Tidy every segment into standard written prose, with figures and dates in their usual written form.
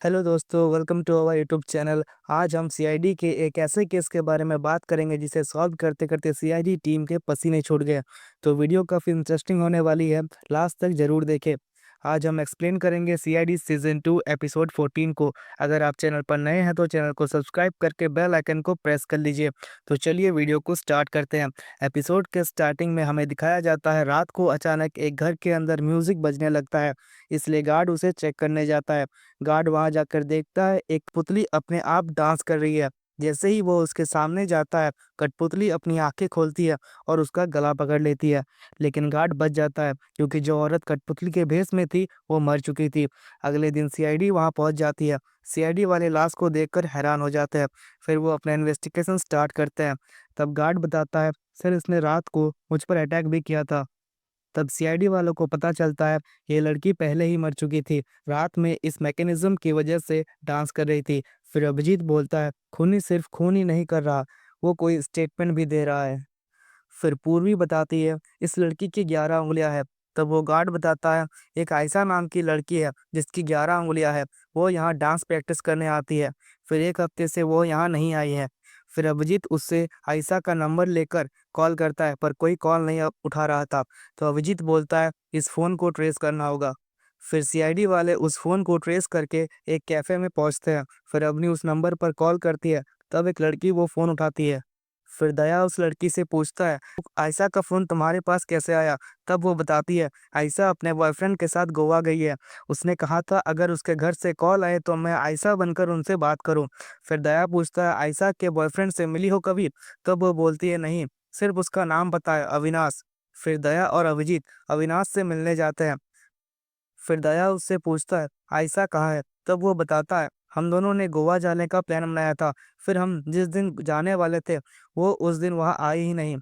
Hello दोस्तों, welcome to our YouTube channel. आज हम सीआईडी के एक ऐसे केस के बारे में बात करेंगे जिसे सॉल्व करते करते सीआईडी टीम के पसीने छूट गए। तो वीडियो काफ़ी इंटरेस्टिंग होने वाली है, लास्ट तक ज़रूर देखें। आज हम एक्सप्लेन करेंगे सीआईडी सीजन 2 एपिसोड 14 को। अगर आप चैनल पर नए हैं तो चैनल को सब्सक्राइब करके बेल आइकन को प्रेस कर लीजिए। तो चलिए वीडियो को स्टार्ट करते हैं। एपिसोड के स्टार्टिंग में हमें दिखाया जाता है रात को अचानक एक घर के अंदर म्यूजिक बजने लगता है, इसलिए गार्ड उसे चेक करने जाता है। गार्ड वहां जाकर देखता है एक पुतली अपने आप डांस कर रही है। जैसे ही वो उसके सामने जाता है, कठपुतली अपनी आंखें खोलती है और उसका गला पकड़ लेती है। लेकिन गार्ड बच जाता है क्योंकि जो औरत कठपुतली के भेष में थी वो मर चुकी थी। अगले दिन सीआईडी वहां पहुंच जाती है। सीआईडी वाले लाश को देखकर हैरान हो जाते हैं। फिर वो अपना इन्वेस्टिगेशन स्टार्ट करते हैं। तब गार्ड बताता है, सर इसने रात को मुझ पर अटैक भी किया था। तब सीआईडी वालों को पता चलता है ये लड़की पहले ही मर चुकी थी, रात में इस मैकेनिज्म की वजह से डांस कर रही थी। फिर अभिजीत बोलता है, खूनी सिर्फ खून ही नहीं कर रहा, वो कोई स्टेटमेंट भी दे रहा है। फिर पूर्वी बताती है इस लड़की की 11 उंगलियां हैं। तब वो गार्ड बताता है एक आयशा नाम की लड़की है जिसकी 11 उंगलियां हैं। वो यहाँ डांस प्रैक्टिस करने आती है। फिर एक हफ्ते से वो यहाँ नहीं आई है। फिर अभिजीत उससे आयशा का नंबर लेकर कॉल करता है पर कोई कॉल नहीं उठा रहा था। तो अभिजीत बोलता है इस फ़ोन को ट्रेस करना होगा। फिर सीआईडी वाले उस फ़ोन को ट्रेस करके एक कैफ़े में पहुंचते हैं। फिर अवनी उस नंबर पर कॉल करती है। तब एक लड़की वो फ़ोन उठाती है। फिर दया उस लड़की से पूछता है आयशा का फ़ोन तुम्हारे पास कैसे आया? तब वो बताती है आयशा अपने बॉयफ्रेंड के साथ गोवा गई है। उसने कहा था अगर उसके घर से कॉल आए तो मैं आयशा बनकर उनसे बात करूं। फिर दया पूछता है आयशा के बॉयफ्रेंड से मिली हो कभी? तब वो बोलती है नहीं, सिर्फ उसका नाम पता है, अविनाश। फिर दया और अभिजीत अविनाश से मिलने जाते हैं। फिर दया उससे पूछता है आयशा कहाँ है? तब वो बताता है हम दोनों ने गोवा जाने का प्लान बनाया था। फिर हम जिस दिन जाने वाले थे वो उस दिन वहाँ आई ही नहीं।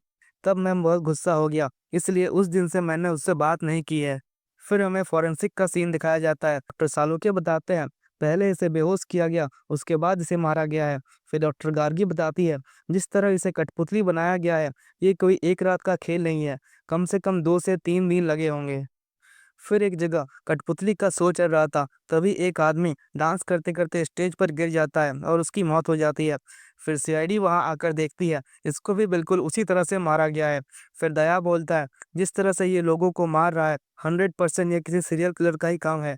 तब मैं बहुत गुस्सा हो गया, इसलिए उस दिन से मैंने उससे बात नहीं की है। फिर हमें फॉरेंसिक का सीन दिखाया जाता है। डॉक्टर सालुके बताते हैं पहले इसे बेहोश किया गया, उसके बाद इसे मारा गया है। फिर डॉक्टर गार्गी बताती है जिस तरह इसे कठपुतली बनाया गया है ये कोई एक रात का खेल नहीं है, कम से कम 2 से 3 दिन लगे होंगे। फिर एक जगह कठपुतली का शो चल रहा था, तभी एक आदमी डांस करते करते स्टेज पर गिर जाता है और उसकी मौत हो जाती है। फिर सीआईडी वहां आकर देखती है, इसको भी बिल्कुल उसी तरह से मारा गया है। फिर दया बोलता है जिस तरह से ये लोगों को मार रहा है 100% ये किसी सीरियल किलर का ही काम है।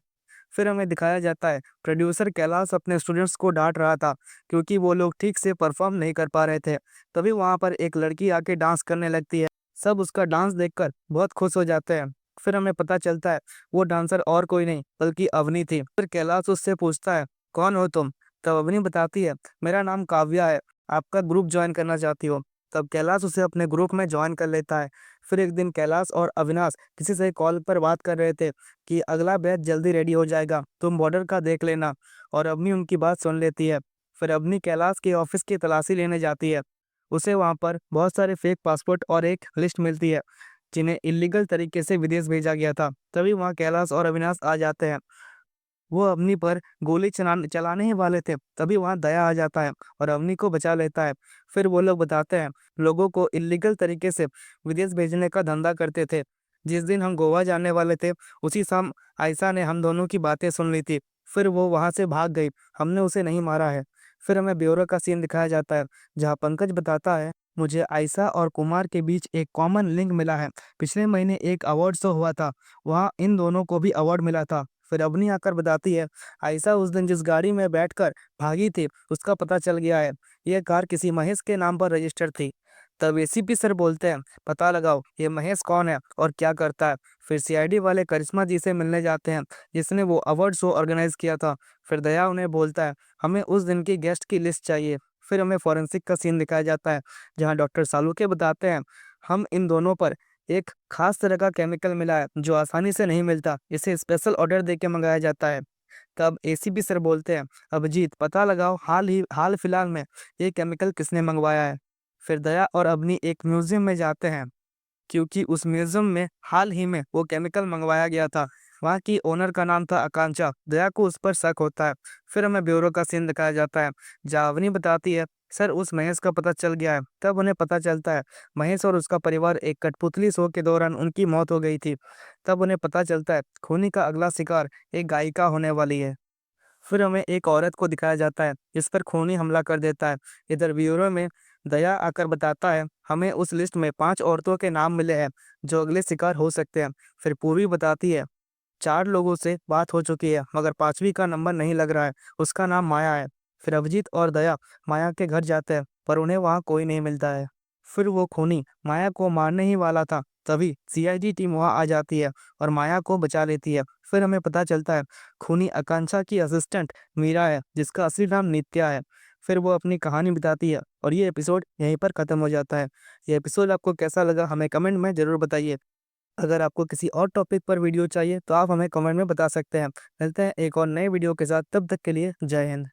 फिर हमें दिखाया जाता है प्रोड्यूसर कैलाश अपने स्टूडेंट्स को डांट रहा था क्योंकि वो लोग ठीक से परफॉर्म नहीं कर पा रहे थे। तभी वहां पर एक लड़की आके डांस करने लगती है। सब उसका डांस देखकर बहुत खुश हो जाते हैं। फिर हमें पता चलता है वो डांसर और कोई नहीं बल्कि अवनी थी। फिर कैलाश उससे पूछता है कौन हो तुम? तब अवनी बताती है मेरा नाम काव्या है, आपका ग्रुप ज्वाइन करना चाहती हो? तब कैलाश उसे अपने ग्रुप में ज्वाइन कर लेता है। फिर एक दिन कैलाश और अविनाश किसी से कॉल पर बात कर रहे थे कि अगला बैच जल्दी रेडी हो जाएगा, तुम बॉर्डर का देख लेना। और अवनी उनकी बात सुन लेती है। फिर अवनी कैलाश के ऑफिस की तलाशी लेने जाती है। उसे वहां पर बहुत सारे फेक पासपोर्ट और एक लिस्ट मिलती है जिन्हें इलीगल तरीके से विदेश भेजा गया था। तभी वहां कैलाश और अविनाश आ जाते हैं। वो अवनी पर गोली चलाने ही वाले थे, तभी वहां दया आ जाता है और अवनी को बचा लेता है। फिर वो लोग बताते हैं लोगों को इलीगल तरीके से विदेश भेजने का धंधा करते थे। जिस दिन हम गोवा जाने वाले थे उसी शाम आयशा ने हम दोनों की बातें सुन ली थी। फिर वो वहां से भाग गई, हमने उसे नहीं मारा है। फिर हमें ब्यूरो का सीन दिखाया जाता है जहाँ पंकज बताता है मुझे आयशा और कुमार के बीच एक कॉमन लिंक मिला है। पिछले महीने एक अवार्ड शो हुआ था, वहाँ इन दोनों को भी अवार्ड मिला था। फिर अवनी आकर बताती है आयशा उस दिन जिस गाड़ी में बैठकर भागी थी उसका पता चल गया है, यह कार किसी महेश के नाम पर रजिस्टर्ड थी। तब एसीपी सर बोलते हैं पता लगाओ ये महेश कौन है और क्या करता है। फिर सीआईडी वाले करिश्मा जी से मिलने जाते हैं जिसने वो अवार्ड शो ऑर्गेनाइज किया था। फिर दया उन्हें बोलता है हमें उस दिन की गेस्ट की लिस्ट चाहिए। फिर हमें फॉरेंसिक का सीन दिखाया जाता है जहाँ डॉक्टर सालुके बताते हैं हम इन दोनों पर एक खास तरह का केमिकल मिला है जो आसानी से नहीं मिलता, इसे स्पेशल ऑर्डर देके मंगाया जाता है। तब एसीपी सर बोलते हैं अभिजीत पता लगाओ हाल फिलहाल में ये केमिकल किसने मंगवाया है। फिर दया और अवनी एक म्यूजियम में जाते हैं क्योंकि उस म्यूजियम में हाल ही में वो केमिकल मंगवाया गया था। वहाँ की ओनर का नाम था आकांक्षा। दया को उस पर शक होता है। फिर हमें ब्यूरो का सीन दिखाया जाता है जावनी बताती है सर उस महेश का पता चल गया है। तब उन्हें पता चलता है महेश और उसका परिवार एक कठपुतली शो के दौरान उनकी मौत हो गई थी। तब उन्हें पता चलता है खूनी का अगला शिकार एक गायिका होने वाली है। फिर हमें एक औरत को दिखाया जाता है जिस पर खूनी हमला कर देता है। इधर ब्यूरो में दया आकर बताता है हमें उस लिस्ट में 5 औरतों के नाम मिले हैं जो अगले शिकार हो सकते हैं। फिर पूर्वी बताती है 4 लोगों से बात हो चुकी है मगर 5वीं का नंबर नहीं लग रहा है, उसका नाम माया है। फिर अभिजीत और दया माया के घर जाते हैं पर उन्हें वहाँ कोई नहीं मिलता है। फिर वो खूनी माया को मारने ही वाला था, तभी सीआईडी टीम वहाँ आ जाती है और माया को बचा लेती है। फिर हमें पता चलता है खूनी आकांक्षा की असिस्टेंट मीरा है जिसका असली नाम नित्या है। फिर वो अपनी कहानी बताती है और ये एपिसोड यहीं पर ख़त्म हो जाता है। ये एपिसोड आपको कैसा लगा हमें कमेंट में ज़रूर बताइए। अगर आपको किसी और टॉपिक पर वीडियो चाहिए तो आप हमें कमेंट में बता सकते हैं। मिलते हैं एक और नए वीडियो के साथ, तब तक के लिए जय हिंद।